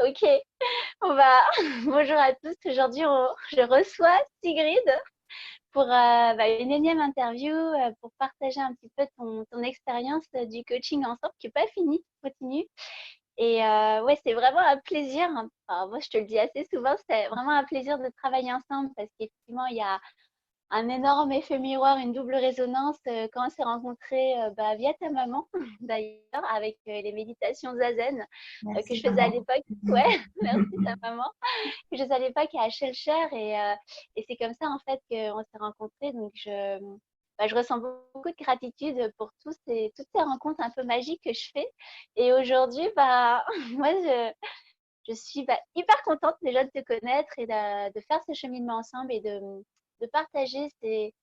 Ok, on va. Bonjour à tous. Aujourd'hui, je reçois Sigrid pour une énième interview pour partager un petit peu ton expérience du coaching ensemble qui n'est pas finie, continue. Et ouais, c'est vraiment un plaisir. Enfin, moi, je te le dis assez souvent, c'est vraiment un plaisir de travailler ensemble parce qu'effectivement, il y a un énorme effet miroir, une double résonance quand on s'est rencontrés via ta maman, d'ailleurs, avec les méditations zazen que Merci je faisais à maman. l'époque. Ouais, merci ta maman. Que je faisais à l'époque à Shellshare et c'est comme ça en fait qu'on s'est rencontrés. Donc je ressens beaucoup de gratitude pour toutes ces rencontres un peu magiques que je fais. Et aujourd'hui, moi, je suis hyper contente déjà de te connaître et de faire ce cheminement ensemble et de partager ces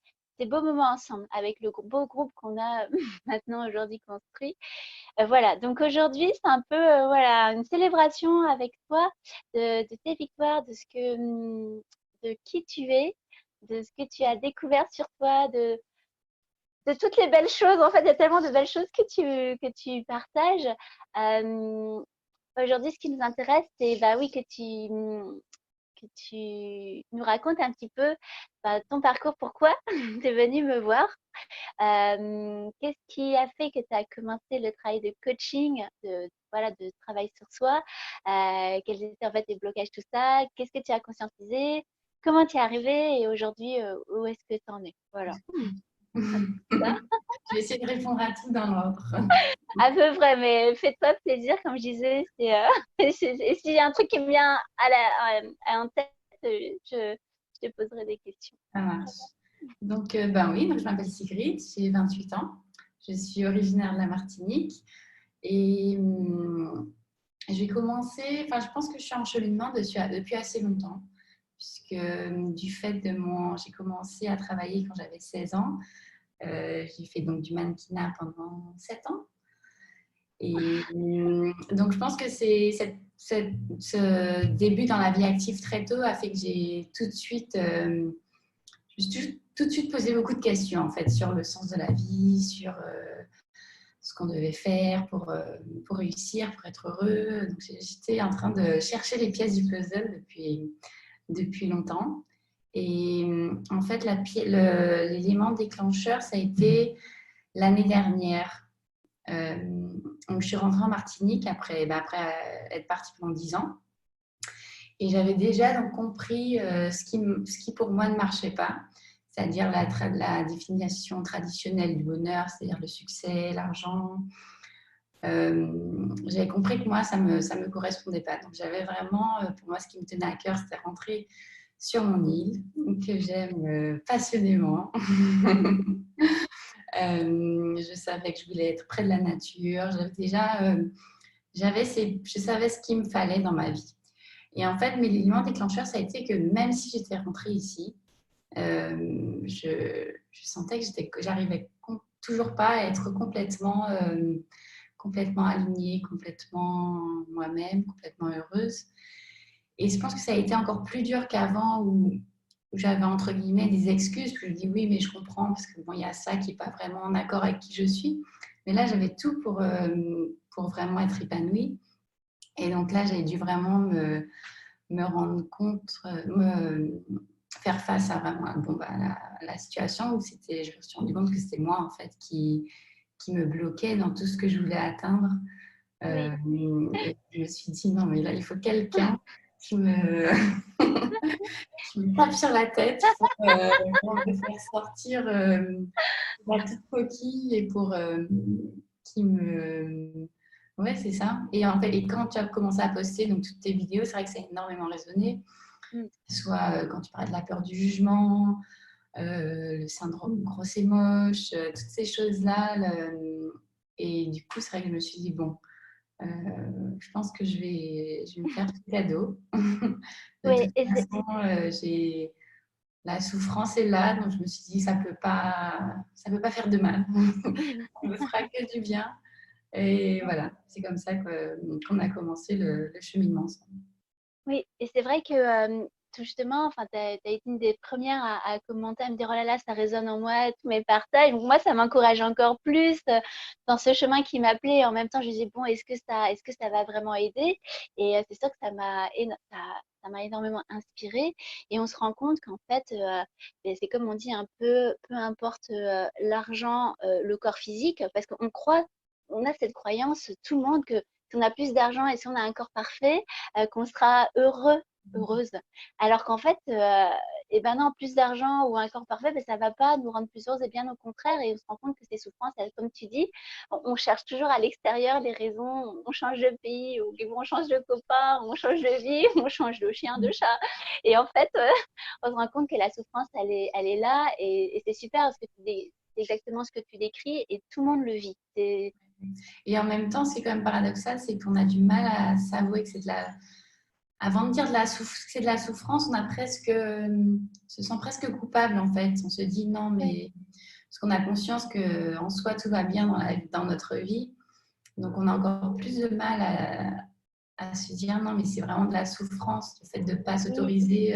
beaux moments ensemble avec le beau groupe qu'on a maintenant aujourd'hui construit. Voilà, donc aujourd'hui, c'est un peu voilà, une célébration avec toi de tes victoires, de qui tu es, de ce que tu as découvert sur toi, de toutes les belles choses. En fait, il y a tellement de belles choses que tu partages. Euh, Aujourd'hui, ce qui nous intéresse, c'est oui, que tu nous racontes un petit peu ton parcours, pourquoi tu es venu me voir. Qu'est-ce qui a fait que tu as commencé le travail de coaching, voilà, de travail sur soi? Quels étaient en fait les blocages, tout ça? Qu'est-ce que tu as conscientisé? Comment tu es arrivé et aujourd'hui, où est-ce que tu en es? Voilà. Ça. Je vais essayer de répondre à tout dans l'ordre. À peu près, mais fais-toi plaisir, comme je disais. Et s'il y a un truc qui me vient en tête, je te poserai des questions. Ça marche. Donc, ben oui, donc je m'appelle Sigrid, j'ai 28 ans. Je suis originaire de la Martinique et j'ai commencé, enfin, je pense que je suis en cheminement depuis assez longtemps, puisque du fait de j'ai commencé à travailler quand j'avais 16 ans. J'ai fait donc du mannequinat pendant 7 ans. Et donc, je pense que ce début dans la vie active très tôt a fait que j'ai tout de suite, je me suis tout de suite posé beaucoup de questions en fait sur le sens de la vie, sur ce qu'on devait faire pour réussir, pour être heureux. Donc, j'étais en train de chercher les pièces du puzzle depuis longtemps. Et en fait, l'élément déclencheur, ça a été l'année dernière. Donc, je suis rentrée en Martinique après être partie pendant 10 ans. Et j'avais déjà donc compris ce qui pour moi ne marchait pas, c'est-à-dire la définition traditionnelle du bonheur, c'est-à-dire le succès, l'argent. J'avais compris que moi, ça me correspondait pas. Donc, j'avais vraiment, pour moi, ce qui me tenait à cœur, c'était rentrer sur mon île, que j'aime passionnément. Je savais que je voulais être près de la nature. Je savais ce qu'il me fallait dans ma vie. Et en fait, mes éléments déclencheurs, ça a été que même si j'étais rentrée ici, je sentais que j'arrivais toujours pas à être complètement alignée, complètement moi-même, complètement heureuse. Et je pense que ça a été encore plus dur qu'avant où j'avais entre guillemets des excuses. Puis je dis oui, mais je comprends parce que bon, il y a ça qui n'est pas vraiment en accord avec qui je suis. Mais là, j'avais tout pour vraiment être épanouie. Et donc là, j'ai dû vraiment me rendre compte, me faire face à vraiment la situation où je me suis rendu compte que c'était moi en fait qui me bloquait dans tout ce que je voulais atteindre. Oui. Et je me suis dit non, mais là, il faut quelqu'un qui me, qui me tape sur la tête pour me faire sortir la toute coquille et pour qui me. Ouais, c'est ça. Et en fait, et quand tu as commencé à poster donc, toutes tes vidéos, c'est vrai que ça a énormément résonné. Mm. Soit quand tu parlais de la peur du jugement, le syndrome grosse et moche, toutes ces choses-là. Et du coup, c'est vrai que je me suis dit, bon, je pense que je vais me faire tout cadeau. De Oui, toute façon, la souffrance est là, donc je me suis dit, ça peut pas faire de mal. Ça me fera que du bien. Et voilà, c'est comme ça qu'on a commencé le cheminement ensemble. oui, et c'est vrai que justement, enfin, tu as été une des premières à commenter, à me dire, oh là là, ça résonne en moi, tous mes partages. Donc, moi, ça m'encourage encore plus dans ce chemin qui m'appelait. Et en même temps, je disais, bon, est-ce que ça va vraiment aider? Et c'est sûr que ça m'a énormément inspirée. Et on se rend compte qu'en fait, et c'est comme on dit, un peu importe l'argent, le corps physique, parce qu'on croit, on a cette croyance, tout le monde, que si on a plus d'argent et si on a un corps parfait, qu'on sera heureux, heureuse. Alors qu'en fait, et ben non, plus d'argent ou un corps parfait, ben, ça va pas nous rendre plus heureuses, et bien au contraire, et on se rend compte que ces souffrances, comme tu dis, on cherche toujours à l'extérieur les raisons, on change de pays, ou on change de copain, on change de vie, on change de chien, de chat. Et en fait, on se rend compte que la souffrance, elle est là, et c'est super parce que c'est exactement ce que tu décris, et tout le monde le vit. Et en même temps, ce qui est quand même paradoxal, c'est qu'on a du mal à s'avouer que c'est de la... Avant de dire que c'est de la souffrance, on a presque... se sent presque coupable, en fait. On se dit non, mais... Parce qu'on a conscience qu'en soi, tout va bien dans notre vie. Donc, on a encore plus de mal à se dire non, mais c'est vraiment de la souffrance, le fait de ne pas Oui, s'autoriser,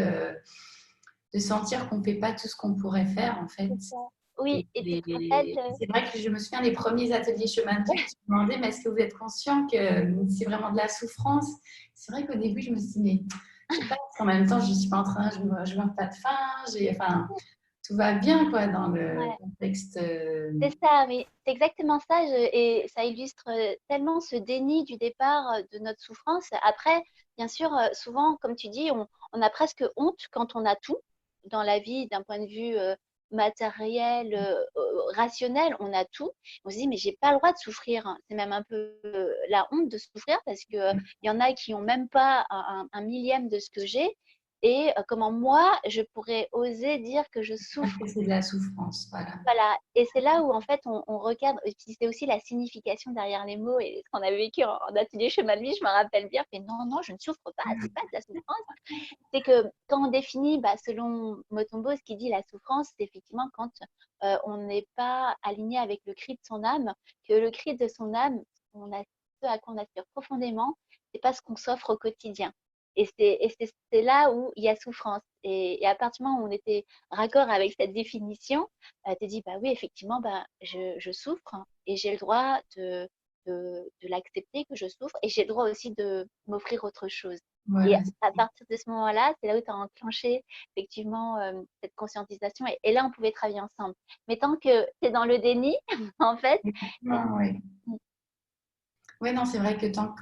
de sentir qu'on ne fait pas tout ce qu'on pourrait faire, en fait. c'est ça. Oui, et tu te rappelles, C'est vrai que je me souviens des premiers ateliers chemin de vie, tu me demandais, mais est-ce que vous êtes conscient que c'est vraiment de la souffrance? C'est vrai qu'au début, je me suis dit, mais je sais pas, parce qu'en même temps, je ne suis pas en train, je meurs pas de faim, enfin, tout va bien, quoi, dans le ouais. contexte. C'est ça, mais c'est exactement ça, et ça illustre tellement ce déni du départ de notre souffrance. Après, bien sûr, souvent, comme tu dis, on a presque honte quand on a tout dans la vie, d'un point de vue matériel, rationnel, on a tout. On se dit, mais j'ai pas le droit de souffrir, hein. C'est même un peu la honte de souffrir, parce que il y en a qui ont même pas un millième de ce que j'ai. Et comment moi, je pourrais oser dire que je souffre. C'est de la souffrance, voilà. Voilà, et c'est là où en fait on recadre, et puis c'est aussi la signification derrière les mots, et ce qu'on a vécu en atelier chemin de vie, je me rappelle bien, mais non, non, je ne souffre pas, c'est pas de la souffrance. C'est que quand on définit, bah, selon Motombo, ce qui dit la souffrance, c'est effectivement quand on n'est pas aligné avec le cri de son âme, que le cri de son âme, ce à quoi on aspire profondément, c'est pas ce qu'on s'offre au quotidien. C'est là où il y a souffrance. Et à partir du moment où on était raccord avec cette définition, tu dis, bah oui, effectivement, bah, je souffre, hein, et j'ai le droit de l'accepter que je souffre, et j'ai le droit aussi de m'offrir autre chose. Et Voilà. à partir de ce moment-là, c'est là où tu as enclenché effectivement cette conscientisation, et là, on pouvait travailler ensemble. Mais tant que tu es dans le déni, en fait, euh, Non, ouais. Ouais, non, c'est vrai que tant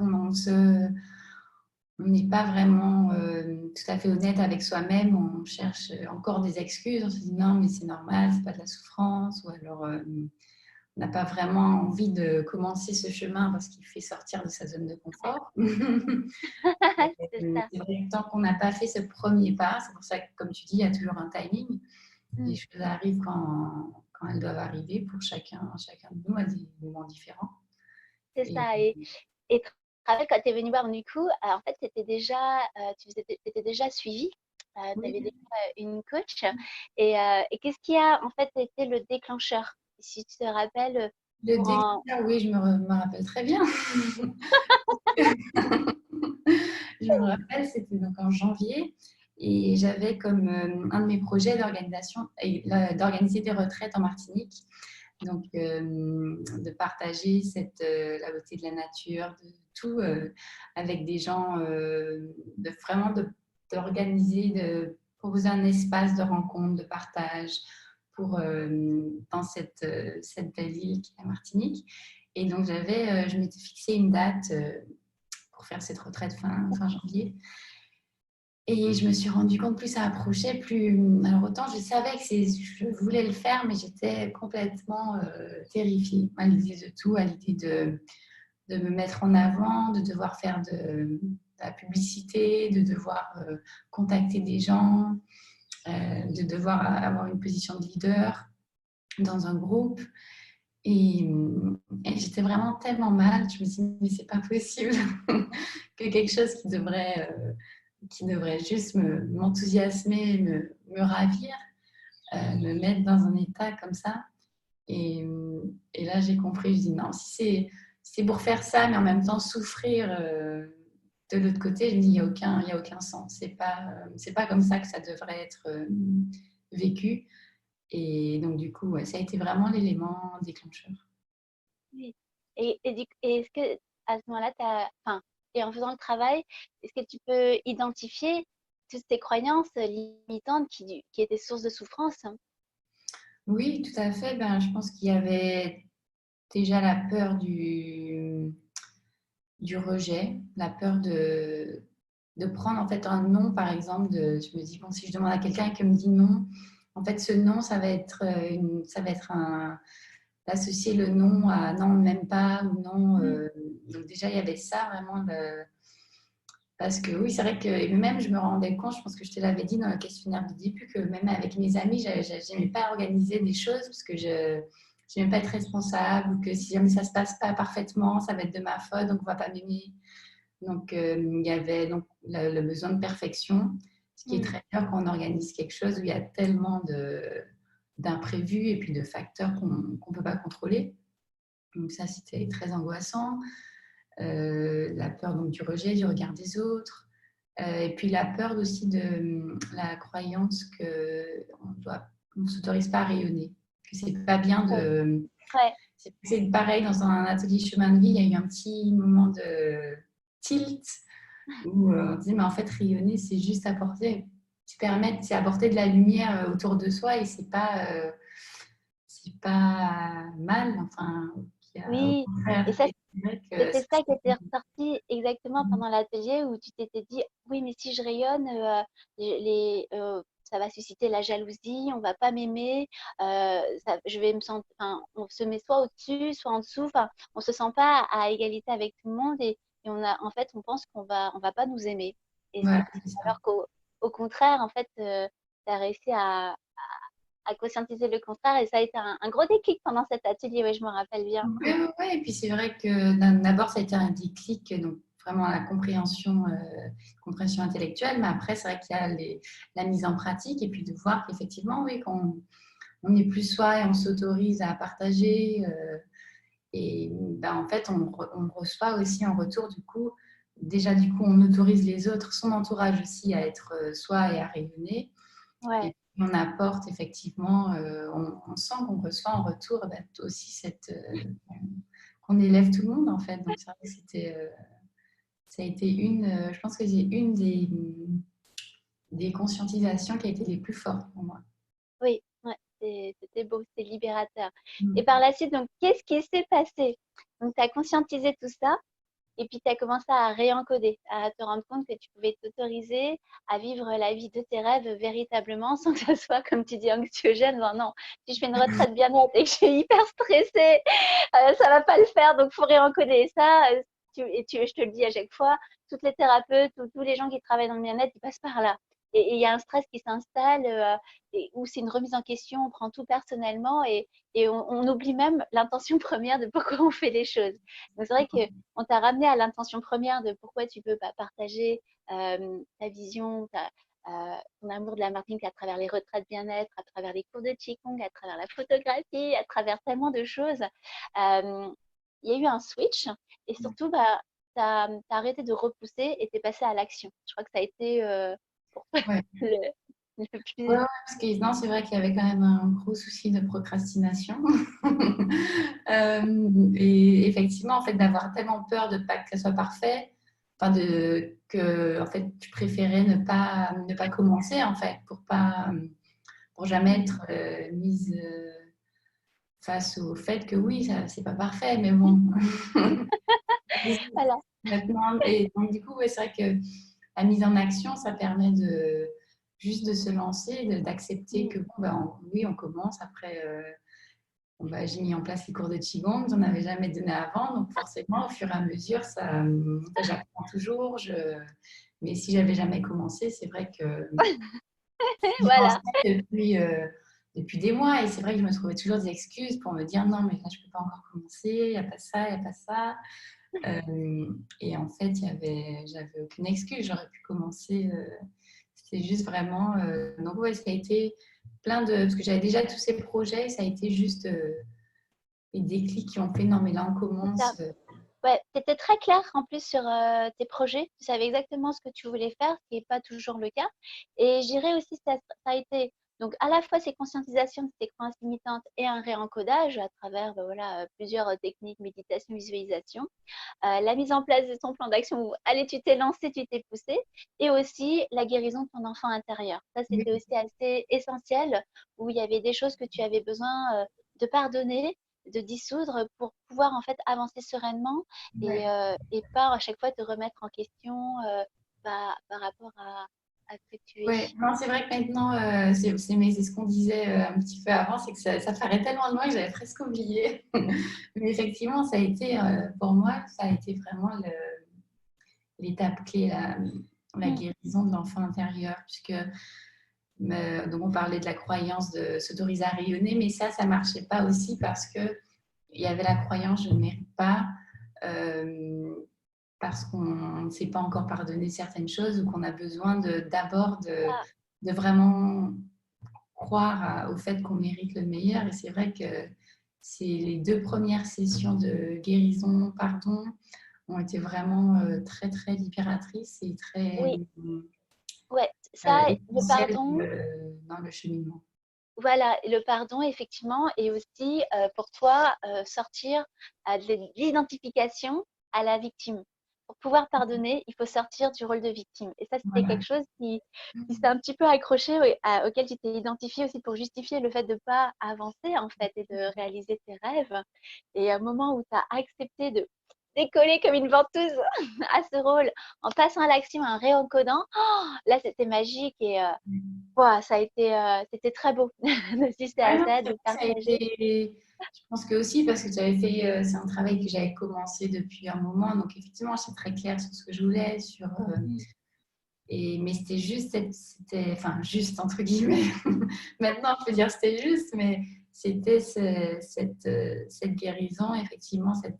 on n'est pas vraiment tout à fait honnête avec soi-même, on cherche encore des excuses, on se dit non, mais c'est normal, c'est pas de la souffrance, ou alors on n'a pas vraiment envie de commencer ce chemin parce qu'il fait sortir de sa zone de confort. c'est ça. C'est vrai que tant qu'on n'a pas fait ce premier pas, c'est pour ça que, comme tu dis, il y a toujours un timing. Les Mm. choses arrivent quand elles doivent arriver pour chacun de nous à des moments différents. C'est Et, ça. Et tu te rappelles quand tu es venu voir Nico, en fait, t'étais déjà suivi. Tu avais oui, déjà une coach. Et qu'est-ce qui a en fait été le déclencheur? Si tu te rappelles, le pour en... déclencheur, oui, me rappelle très bien. Je me rappelle, c'était donc en janvier et j'avais comme un de mes projets d'organiser des retraites en Martinique. Donc, de partager la beauté de la nature, de tout avec des gens, d'organiser, de proposer un espace de rencontre, de partage dans cette belle île qui est la Martinique. Et donc, je m'étais fixé une date pour faire cette retraite fin janvier. Et je me suis rendu compte, plus ça approchait, plus. Alors, autant je savais que je voulais le faire, mais j'étais complètement terrifiée à l'idée de tout, à l'idée de me mettre en avant, de devoir faire de la publicité, de devoir contacter des gens, de devoir avoir une position de leader dans un groupe. Et j'étais vraiment tellement mal, je me suis dit, mais c'est pas possible que quelque chose qui devrait juste m'enthousiasmer, me ravir, me mettre dans un état comme ça. Et là, j'ai compris, je dis non, si c'est pour faire ça, mais en même temps souffrir de l'autre côté, je me dis, il y a aucun sens. C'est pas comme ça que ça devrait être vécu. Et donc, du coup, ouais, ça a été vraiment l'élément déclencheur. Oui. Et est-ce que à ce moment-là, enfin, et en faisant le travail, est-ce que tu peux identifier toutes ces croyances limitantes qui étaient source de souffrance? Oui, tout à fait. Ben, je pense qu'il y avait déjà la peur du rejet, la peur de prendre en fait un non, par exemple. Je me dis, bon, si je demande à quelqu'un qui me dit non, en fait, ce non, ça va être d'associer le non à non, même pas, ou non. Mm. Donc déjà, il y avait ça vraiment. Parce que oui, c'est vrai que et même je me rendais compte, je pense que je te l'avais dit dans le questionnaire du début, que même avec mes amis, je n'aimais pas organiser des choses parce que je n'aimais pas être responsable ou que si jamais ça se passe pas parfaitement, ça va être de ma faute, donc on va pas m'aimer. Donc il y avait donc le besoin de perfection, ce qui est Mm. très dur quand on organise quelque chose où il y a tellement d'imprévus et puis de facteurs qu'on ne peut pas contrôler. Donc ça, c'était très angoissant. La peur donc, du rejet, du regard des autres, et puis la peur aussi de la croyance qu'on ne s'autorise pas à rayonner, que c'est pas bien Ouais. de... Ouais. C'est pareil, dans un atelier chemin de vie, il y a eu un petit moment de tilt où on dit, mais en fait, rayonner, c'est juste c'est apporter de la lumière autour de soi et c'est pas mal, enfin, au Oui. contraire, Et ça, et c'est vrai et que c'est ça, ça qui était ressorti exactement pendant l'atelier où tu t'étais dit, oui, mais si je rayonne, ça va susciter la jalousie, on va pas m'aimer, je vais me sentir, enfin, on se met soit au-dessus, soit en dessous, enfin, on se sent pas à égalité avec tout le monde et en fait, on pense on va pas nous aimer. voilà, c'est ça. Alors qu'au contraire, en fait, tu as réussi à conscientiser le contraire et ça a été un gros déclic pendant cet atelier, ouais, je me rappelle bien. Oui, ouais, ouais. Et puis c'est vrai que d'abord, ça a été un déclic, donc vraiment la compréhension intellectuelle, mais après, c'est vrai qu'il y a la mise en pratique et puis de voir qu'effectivement, oui, qu'on on est plus soi et on s'autorise à partager. Et ben, en fait, on reçoit aussi en retour, du coup, déjà, du coup, on autorise les autres, son entourage aussi, à être soi et à rayonner. Et Ouais. puis, on apporte effectivement, on sent qu'on reçoit en retour ben, aussi qu'on élève tout le monde en fait. Donc ça, ça a été je pense que c'est une des conscientisations qui a été les plus fortes pour moi. Oui, ouais, c'était beau, c'était libérateur. Et Mm. par la suite, donc, qu'est-ce qui s'est passé? Donc, tu as conscientisé tout ça et puis tu as commencé à réencoder, à te rendre compte que tu pouvais t'autoriser à vivre la vie de tes rêves véritablement sans que ça soit, comme tu dis, anxiogène. Non, non, si je fais une retraite bien-être et que je suis hyper stressée, ça va pas le faire, donc faut réencoder. Et ça, je te le dis à chaque fois, toutes les thérapeutes ou tous les gens qui travaillent dans le bien-être, ils passent par là. Et il y a un stress qui s'installe où c'est une remise en question, on prend tout personnellement et on oublie même l'intention première de pourquoi on fait les choses. Donc c'est vrai qu'on t'a ramené à l'intention première de pourquoi tu peux partager ta vision, ton amour de la marketing à travers les retraites bien-être, à travers les cours de Qigong, à travers la photographie, à travers tellement de choses. Il y a eu un switch et surtout, bah, tu as arrêté de repousser et tu es passé à l'action. Je crois que ça a été pour toi Ouais. le, le Ouais, plus. ouais, parce que non, c'est vrai qu'il y avait quand même un gros souci de procrastination. Et effectivement, en fait, d'avoir tellement peur de pas que ça soit parfait, enfin que en fait, tu préférais ne pas commencer en fait pour jamais être mise face au fait que oui, ça c'est pas parfait, mais bon. Voilà. Maintenant, et donc du coup, ouais, c'est vrai que la mise en action, ça permet de juste de se lancer, d'accepter Mm. que bon, ben, oui, on commence. Après, bon, ben, j'ai mis en place les cours de Qigong, j'en avais jamais donné avant, donc forcément, au fur et à mesure, j'apprends toujours. Mais si j'avais jamais commencé, c'est vrai que j'y Voilà. pensais depuis des mois, et c'est vrai que je me trouvais toujours des excuses pour me dire non, mais là, je peux pas encore commencer, il n'y a pas ça, il n'y a pas ça. Et en fait, j'avais aucune excuse, j'aurais pu commencer. C'était juste vraiment. Donc, ouais, ça a été parce que j'avais déjà tous ces projets, ça a été juste les déclics qui ont fait non, mais là, on C'est ça. commence. Ouais, tu étais très clair en plus sur tes projets. Tu savais exactement ce que tu voulais faire, ce qui n'est pas toujours le cas. Et je dirais aussi que ça a été donc à la fois ces conscientisations de tes croyances limitantes et un réencodage à travers ben voilà, plusieurs techniques, méditation, visualisation. La mise en place de ton plan d'action où, allez, tu t'es lancé, tu t'es poussé. Et aussi la guérison de ton enfant intérieur. Ça, Oui, c'était aussi assez essentiel où il y avait des choses que tu avais besoin de pardonner de dissoudre pour pouvoir en fait avancer sereinement ouais. et pas à chaque fois te remettre en question par rapport à ce que tu es. Ouais, non, c'est vrai que maintenant, c'est ce qu'on disait un petit peu avant, c'est que ça paraît tellement loin que j'avais presque oublié. Mais effectivement, ça a été, pour moi, ça a été vraiment l'étape clé, la Mm. guérison de l'enfant intérieur, puisque donc on parlait de la croyance de s'autoriser à rayonner, mais ça marchait pas aussi parce que il y avait la croyance je ne mérite pas. euh, Parce qu'on ne s'est pas encore pardonné certaines choses ou qu'on a besoin d'abord Ah, de vraiment croire au fait qu'on mérite le meilleur. Et c'est vrai que c'est les 2 premières sessions de guérison, pardon, ont été vraiment très, très libératrices et très oui, ouais, ça, le essentielles pardon, dans le cheminement. voilà, le pardon effectivement et aussi pour toi sortir de l'identification à la victime. Pour pouvoir pardonner, il faut sortir du rôle de victime. Et ça, c'était Voilà. quelque chose qui s'est un petit peu accroché, oui, auquel tu t'es identifié aussi pour justifier le fait de ne pas avancer, en fait, et de réaliser tes rêves. Et à un moment où tu as accepté de décoller comme une ventouse à ce rôle, en passant à l'action, un réencodant, oh, là, c'était magique et ouah, ça a été, c'était très beau d'assister à Ouais, non, ça, c'est de vrai que ça a partager. été. Je pense que aussi parce que j'avais fait, c'est un travail que j'avais commencé depuis un moment, donc effectivement, j'étais très claire sur ce que je voulais, Mmh. mais c'était juste, enfin juste entre guillemets. Maintenant, je peux dire c'était juste, mais c'était cette guérison, effectivement, cette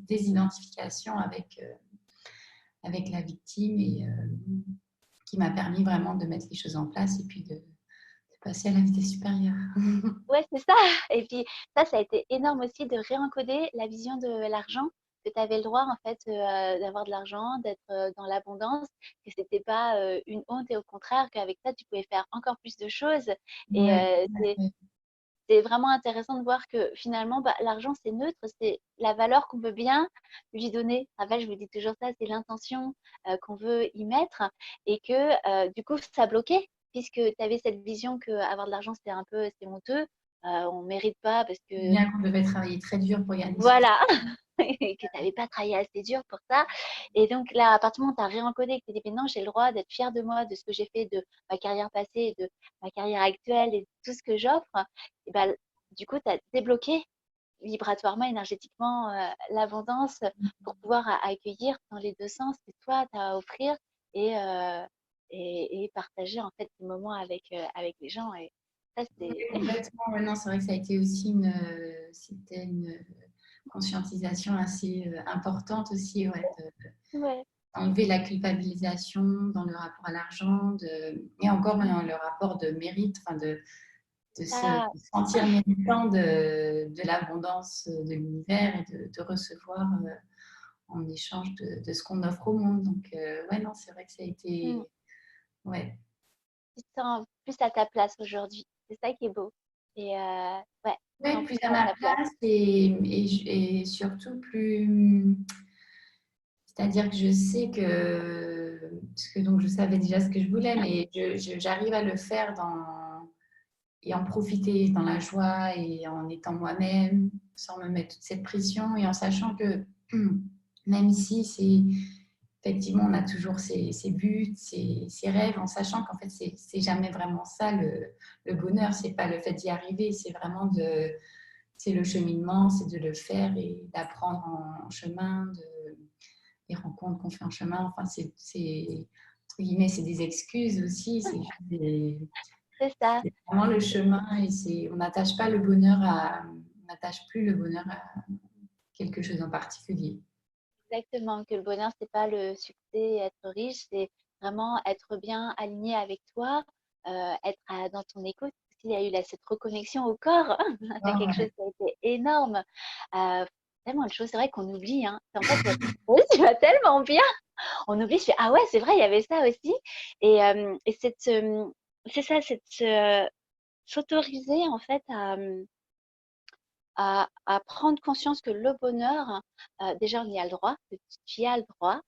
désidentification avec la victime et qui m'a permis vraiment de mettre les choses en place et puis de passer à la vitesse supérieure. Ouais, c'est ça et puis ça a été énorme aussi de réencoder la vision de l'argent, que tu avais le droit en fait, d'avoir de l'argent, d'être, dans l'abondance, que c'était pas, une honte et au contraire qu'avec ça, tu pouvais faire encore plus de choses et Ouais, c'est vraiment intéressant de voir que finalement, bah, l'argent, c'est neutre, c'est la valeur qu'on veut bien lui donner. Après, je vous dis toujours ça, c'est l'intention qu'on veut y mettre et que du coup, ça bloquait puisque tu avais cette vision que avoir de l'argent, c'était un peu, c'est honteux, on ne mérite pas parce que bien qu'on devait travailler très dur pour gagner son voilà, et que tu n'avais pas travaillé assez dur pour ça. Et donc là, à partir du moment où tu as réencodé, que tu dis, mais non, j'ai le droit d'être fière de moi, de ce que j'ai fait, de ma carrière passée, de ma carrière actuelle et de tout ce que j'offre, et ben, du coup, tu as débloqué vibratoirement, énergétiquement, l'abondance pour pouvoir accueillir dans les deux sens que toi, tu as à offrir et, euh, et partager en fait des moments avec les gens. Et ça, Oui, c'est... complètement. Ouais, non, c'est vrai que ça a été aussi c'était une conscientisation assez importante aussi, ouais, Ouais. d'enlever la culpabilisation dans le rapport à l'argent, et encore le rapport de mérite, enfin de se Ah, sentir méritant de l'abondance de l'univers et de recevoir en échange de ce qu'on offre au monde. Donc, ouais, non, c'est vrai que ça a mm, été, ouais, tu te sens plus à ta place aujourd'hui. C'est ça qui est beau. Et ouais, tu te ouais, sens plus plus à à ma ta place. place et surtout plus. C'est-à-dire que je sais parce que donc je savais déjà ce que je voulais, mais j'arrive à le faire et en profiter dans la joie et en étant moi-même, sans me mettre toute cette pression et en sachant que même si c'est effectivement on a toujours ses buts, ses rêves, en sachant qu'en fait c'est jamais vraiment ça le bonheur, c'est pas le fait d'y arriver, c'est le cheminement, c'est de le faire et d'apprendre en chemin, les rencontres qu'on fait en chemin. Enfin, entre guillemets, c'est des excuses aussi. C'est ça, C'est vraiment le chemin et on n'attache pas le bonheur on n'attache plus le bonheur à quelque chose en particulier. exactement. Que le bonheur, c'est pas le succès, être riche, c'est vraiment être bien aligné avec toi, être dans ton écoute. Il y a eu cette reconnexion au corps, c'est Ah, quelque chose ouais. qui a été énorme. tellement de choses. C'est vrai qu'on oublie, hein. En fait, oui, tu vas tellement bien. On oublie, je fais, ah ouais, c'est vrai, il y avait ça aussi. Et c'est ça, s'autoriser en fait à prendre conscience que le bonheur, déjà, on y a le droit, que tu y as le droit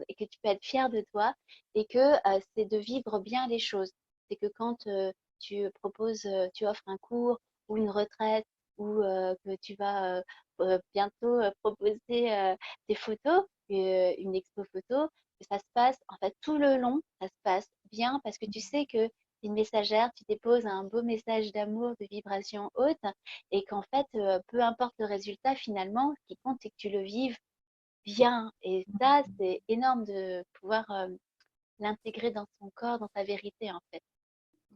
et que tu peux être fier de toi et que c'est de vivre bien les choses. C'est que quand tu offres un cours ou une retraite ou que tu vas bientôt proposer des photos, une expo photo, que ça se passe, en fait, tout le long, ça se passe bien parce que tu sais que t'es une messagère, tu déposes un beau message d'amour, de vibration haute et qu'en fait, peu importe le résultat finalement, ce qui compte, c'est que tu le vives bien. Et ça, c'est énorme de pouvoir l'intégrer dans son corps, dans sa vérité en fait.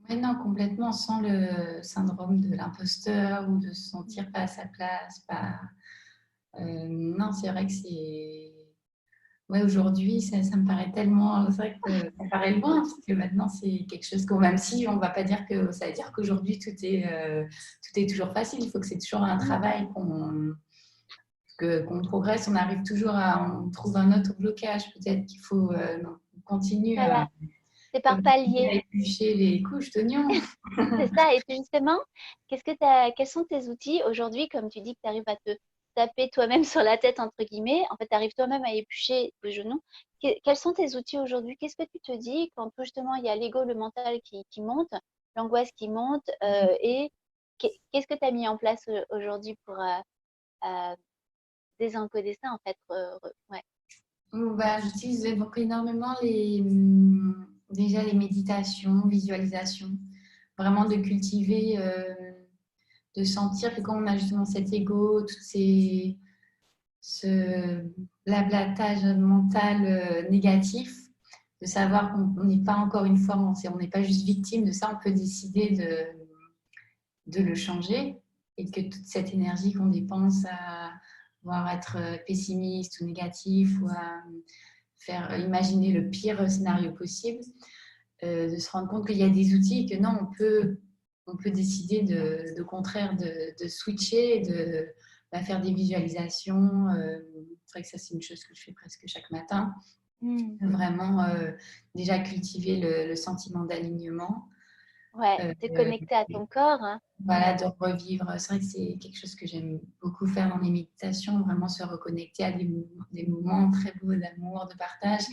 Ouais, non, complètement, sans le syndrome de l'imposteur ou de se sentir pas à sa place. Pas... non, c'est vrai que c'est... Ouais, aujourd'hui, ça me paraît tellement... C'est vrai que ça paraît loin, parce que maintenant, c'est quelque chose qu'on... Même si on ne va pas dire que ça veut dire qu'aujourd'hui, tout est toujours facile. Il faut que c'est toujours un Mm. travail qu'on progresse. On arrive toujours à... On trouve un autre blocage. Peut-être qu'il faut... non, on continue à... Voilà, c'est par Comme à palier. éplucher les couches d'oignons. C'est ça. Et puis justement, quels sont tes outils aujourd'hui, comme tu dis que tu arrives à te taper toi-même sur la tête, entre guillemets, en fait, tu arrives toi-même à éplucher tes genoux. Quels sont tes outils aujourd'hui? Qu'est-ce que tu te dis quand justement il y a l'ego, le mental qui monte, l'angoisse qui monte, et qu'est-ce que tu as mis en place aujourd'hui pour euh, désencoder ça, en fait? Ouais. Bah, j'utilise donc énormément déjà les méditations, visualisations, vraiment de cultiver, de sentir que quand on a justement cet ego, ce blablatage mental négatif, de savoir qu'on n'est pas encore une fois, on n'est pas juste victime de ça, on peut décider de le changer et que toute cette énergie qu'on dépense à voir être pessimiste ou négatif ou à faire imaginer le pire scénario possible, de se rendre compte qu'il y a des outils et que non, on peut décider de contraire, de switcher, faire des visualisations. C'est vrai que ça, c'est une chose que je fais presque chaque matin. Hmm. Vraiment, déjà cultiver le sentiment d'alignement. Ouais, Euh, te connecter à ton corps, hein. voilà, de revivre. C'est vrai que c'est quelque chose que j'aime beaucoup faire dans les méditations, vraiment se reconnecter à des moments très beaux d'amour, de partage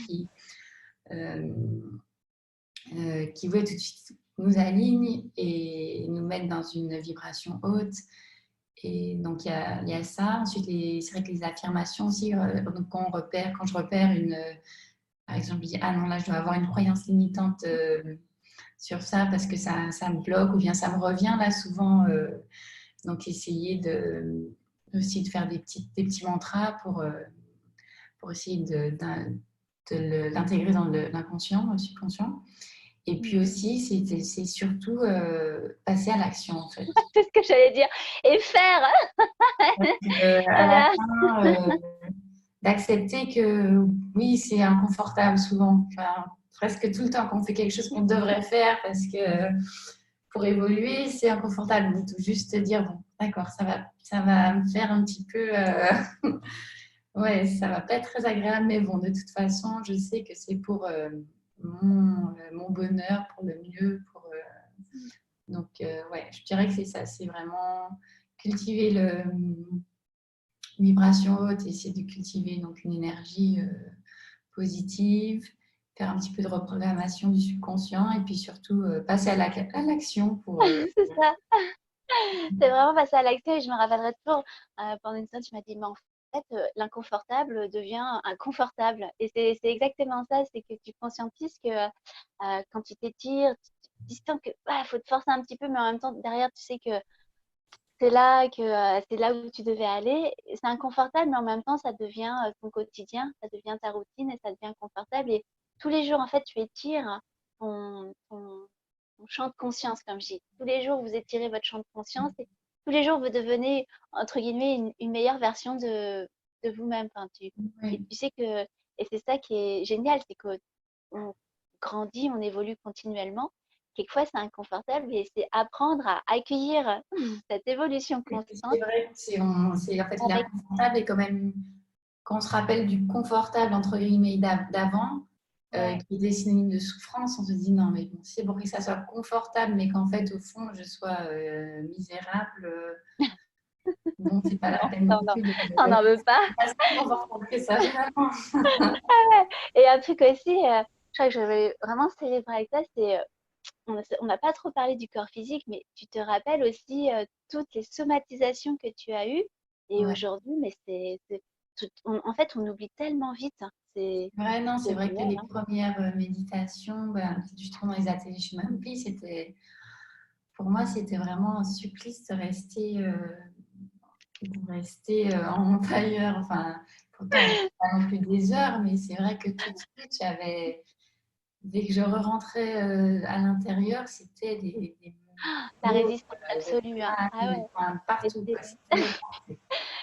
euh, qui ouais, tout de suite nous alignent et nous mettent dans une vibration haute. Et donc, il y a ça. Ensuite, c'est vrai que les affirmations aussi, donc quand je repère par exemple, je dis, ah non, là, je dois avoir une croyance limitante sur ça parce que ça me bloque ou bien ça me revient là souvent. Donc, essayer aussi de faire des petits mantras pour essayer de l'intégrer dans l'inconscient, le subconscient. Et puis aussi, c'est surtout passer à l'action, en fait. C'est ce que j'allais dire. Et faire, À la voilà. fin, d'accepter que oui, c'est inconfortable souvent. Enfin, presque tout le temps quand on fait quelque chose qu'on devrait faire parce que pour évoluer, c'est inconfortable. Donc, juste dire, bon, d'accord, ça va me faire un petit peu... ouais, ça va pas être très agréable, mais bon, de toute façon, je sais que c'est pour mon bonheur, pour le mieux. Donc, ouais, je dirais que c'est ça. C'est vraiment cultiver une vibration haute, essayer de cultiver donc une énergie positive, faire un petit peu de reprogrammation du subconscient et puis surtout passer à l'action pour... C'est ça. C'est vraiment passer à l'action et je me rappellerai toujours, pendant une semaine, tu m'as dit, mais en fait, l'inconfortable devient inconfortable. Et c'est exactement ça, c'est que tu conscientises que quand tu t'étires, tu sens que faut te forcer un petit peu, mais en même temps, derrière, tu sais que c'est là où tu devais aller. C'est inconfortable, mais en même temps, ça devient ton quotidien, ça devient ta routine et ça devient confortable. Et tous les jours, en fait, tu étires ton champ de conscience, comme je dis. Tous les jours, vous étirez votre champ de conscience et tous les jours, vous devenez, entre guillemets, une meilleure version de vous-même. Et Oui, tu sais que, et c'est ça qui est génial, c'est qu'on grandit, on évolue continuellement. quelquefois c'est inconfortable et c'est apprendre à accueillir cette évolution C'est constante vrai que en fait, avec l'inconfortable est quand même, quand on se rappelle du confortable, entre guillemets, d'avant, ouais. qui était synonyme de souffrance, on se dit non, mais bon, c'est pour que ça soit confortable, mais qu'en fait, au fond, je sois misérable. Bon, c'est pas la Non, peine non plus de. on n'en veut pas. C'est pas si confortable que ça, finalement. Et un truc aussi, je crois que je vais vraiment célébrer avec toi, c'est on n'a pas trop parlé du corps physique, mais tu te rappelles aussi toutes les somatisations que tu as eues. Et Ouais. aujourd'hui, mais en fait, on oublie tellement vite, hein. Ouais, non, c'est C'est vrai que vrai, les hein. premières méditations, ben, justement dans les ateliers chez Mampi, c'était, pour moi, c'était vraiment un supplice en tailleur. Enfin, pourtant, pas non plus des heures, mais c'est vrai que tout de suite, dès que je re-rentrais à l'intérieur, c'était des La mots résistance absolue, hein. Ah ouais. enfin, partout, c'était- quoi. C'était,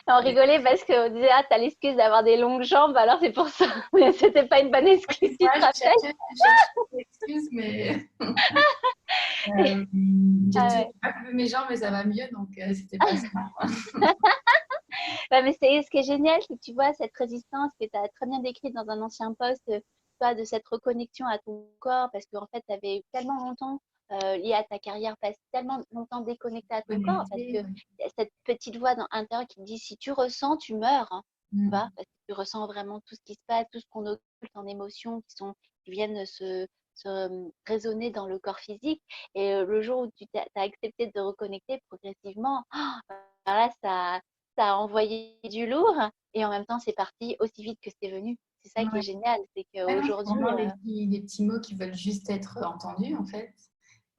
On rigolait parce qu'on disait, ah, t'as l'excuse d'avoir des longues jambes, alors c'est pour ça. Mais c'était pas une bonne excuse, tu moi, te je rappelles? cherchais des excuses, mais j'ai Ah toujours ouais. pas vu mes jambes, mais ça va mieux, donc c'était pas ça. Ouais, mais c'est ce qui est génial, c'est que tu vois cette résistance que tu as très bien décrite dans un ancien poste, toi, de cette reconnexion à ton corps, parce qu'en fait, tu avais tellement longtemps, lié à ta carrière passée, tellement longtemps déconnecté à ton corps, parce que Connecté, ouais. y a cette petite voix dans l'intérieur qui te dit, si tu ressens, tu meurs, hein, tu Mm. vois, parce que tu ressens vraiment tout ce qui se passe, tout ce qu'on occulte en émotions qui viennent résonner dans le corps physique. Et le jour où tu as accepté de reconnecter progressivement, là, ça a envoyé du lourd et en même temps, c'est parti aussi vite que c'est venu. C'est ça qui est Ouais. génial, c'est Ouais, non, c'est qu'aujourd'hui, vraiment des petits mots qui veulent juste être entendus, en fait.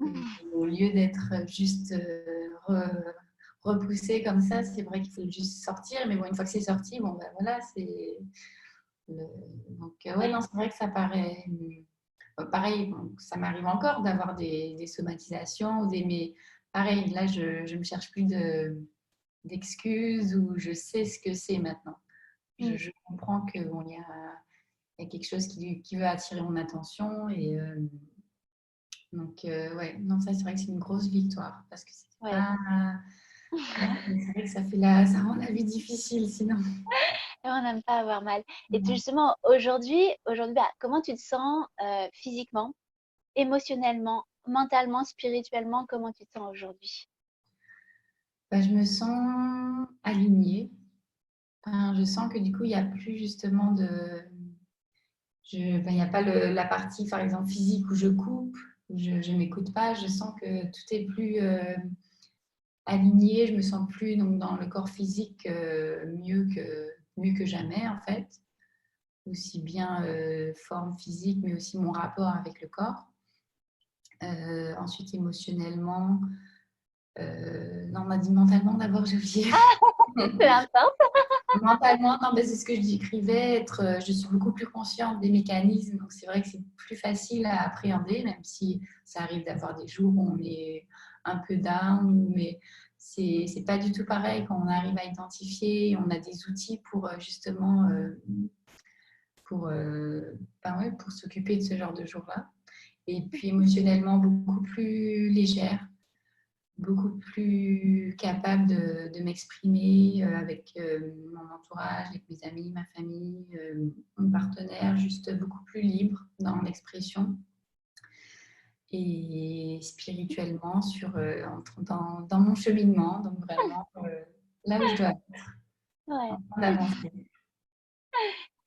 Et mmh, au lieu d'être juste repoussé comme ça, c'est vrai qu'il faut juste sortir. Mais bon, une fois que c'est sorti, bon, ben voilà, c'est. le- Donc, ouais, non, c'est vrai que ça paraît. Pareil, bon, ça m'arrive encore d'avoir des somatisations, mais pareil, là, je ne me cherche plus d'excuses ou je sais ce que c'est maintenant. mmh, Je comprends qu'il bon, il y a quelque chose qui veut attirer mon attention et donc ouais, non, ça c'est vrai que c'est une grosse victoire parce que c'était ouais. pas. C'est vrai que ça rend la vie difficile sinon. Et on n'aime pas avoir mal. Et justement, aujourd'hui, bah, comment tu te sens physiquement, émotionnellement, mentalement, spirituellement, comment tu te sens aujourd'hui? Bah, je me sens alignée. Enfin, je sens que du coup, il n'y a plus justement il n'y a pas la partie, par exemple, physique où je coupe, où je ne m'écoute pas. Je sens que tout est plus aligné. Je me sens plus donc, dans le corps physique mieux que jamais, en fait. Aussi bien forme physique, mais aussi mon rapport avec le corps. Ensuite, émotionnellement, non, on m'a dit mentalement d'abord, j'ai oublié. Peu importe. Mentalement, non, mais c'est ce que j'écrivais, je suis beaucoup plus consciente des mécanismes, donc c'est vrai que c'est plus facile à appréhender, même si ça arrive d'avoir des jours où on est un peu down, mais c'est pas du tout pareil quand on arrive à identifier, on a des outils pour justement pour, ben ouais, pour s'occuper de ce genre de jours-là. Et puis émotionnellement, beaucoup plus légère, beaucoup plus capable de m'exprimer avec mon entourage, avec mes amis, ma famille, mon partenaire, juste beaucoup plus libre dans l'expression. Et spirituellement, dans mon cheminement, donc vraiment là où je dois être, Ouais, en train d'avancer.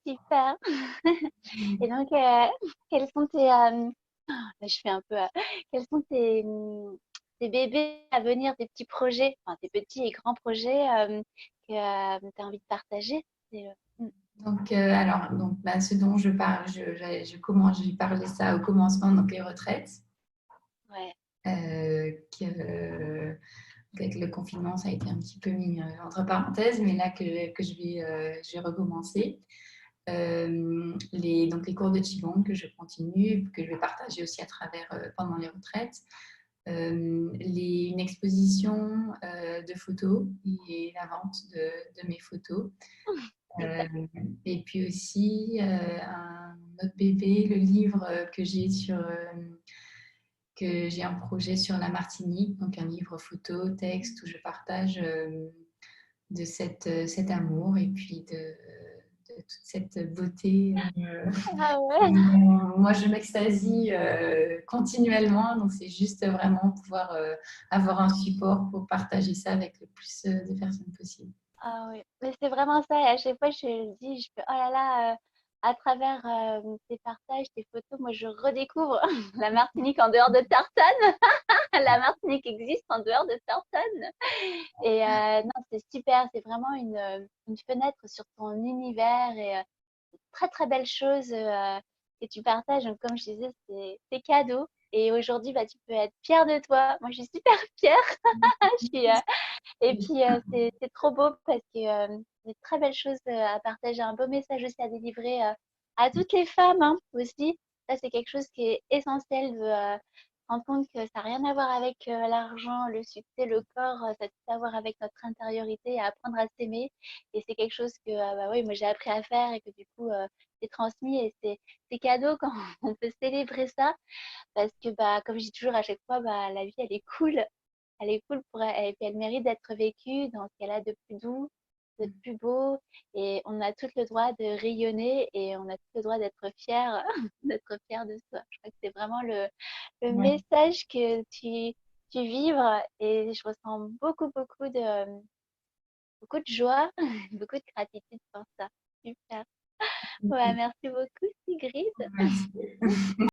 super. Et donc, quels sont là, je fais un peu, quels sont tes bébés à venir, tes petits projets, enfin tes petits et grands projets que tu as envie de partager? Donc, alors, donc, bah, ce dont je parle, j'ai parlé ça au commencement, donc les retraites. Ouais, Que, avec le confinement, ça a été un petit peu mis entre parenthèses, mais là que je vais recommencer. Donc les cours de Qigong que je continue, que je vais partager aussi à travers pendant les retraites. Une exposition de photos et la vente de mes photos. super. Euh, et puis aussi un autre bébé, le livre que j'ai un projet sur la Martinique, donc un livre photo, texte, où je partage de cet amour et puis de toute cette beauté. Ah ouais. Moi, je m'extasie continuellement, donc c'est juste vraiment pouvoir avoir un support pour partager ça avec le plus de personnes possible. Ah oui, mais c'est vraiment ça. Et à chaque fois, je le dis, je fais, oh là là, à travers tes partages, tes photos, moi, je redécouvre la Martinique en dehors de Tartane. La Martinique existe en dehors de Tartane. Et non, c'est super. C'est vraiment une fenêtre sur ton univers et très, très belle chose que tu partages. Donc, comme je disais, c'est cadeau. Et aujourd'hui, bah, tu peux être fière de toi. Moi, je suis super fière. Je suis, et puis, c'est trop beau parce que c'est une très belle chose à partager, un beau message aussi à délivrer à toutes les femmes hein, aussi. Ça, c'est quelque chose qui est essentiel de se rendre compte que ça n'a rien à voir avec l'argent, le succès, le corps, ça a tout à voir avec notre intériorité et apprendre à s'aimer. Et c'est quelque chose que bah, oui, moi, j'ai appris à faire et que du coup, j'ai transmis. Et c'est cadeau quand on peut célébrer ça parce que, bah, comme je dis toujours à chaque fois, bah, la vie, elle est cool. Elle est cool pour elle, et puis elle mérite d'être vécue dans ce qu'elle a de plus doux, de plus beau, et on a tout le droit de rayonner et on a tout le droit d'être fier, d'être fier de soi. Je crois que c'est vraiment le Ouais. message que tu vibres et je ressens beaucoup de joie, beaucoup de gratitude pour ça. Super. Ouais, merci beaucoup, Sigrid. Merci.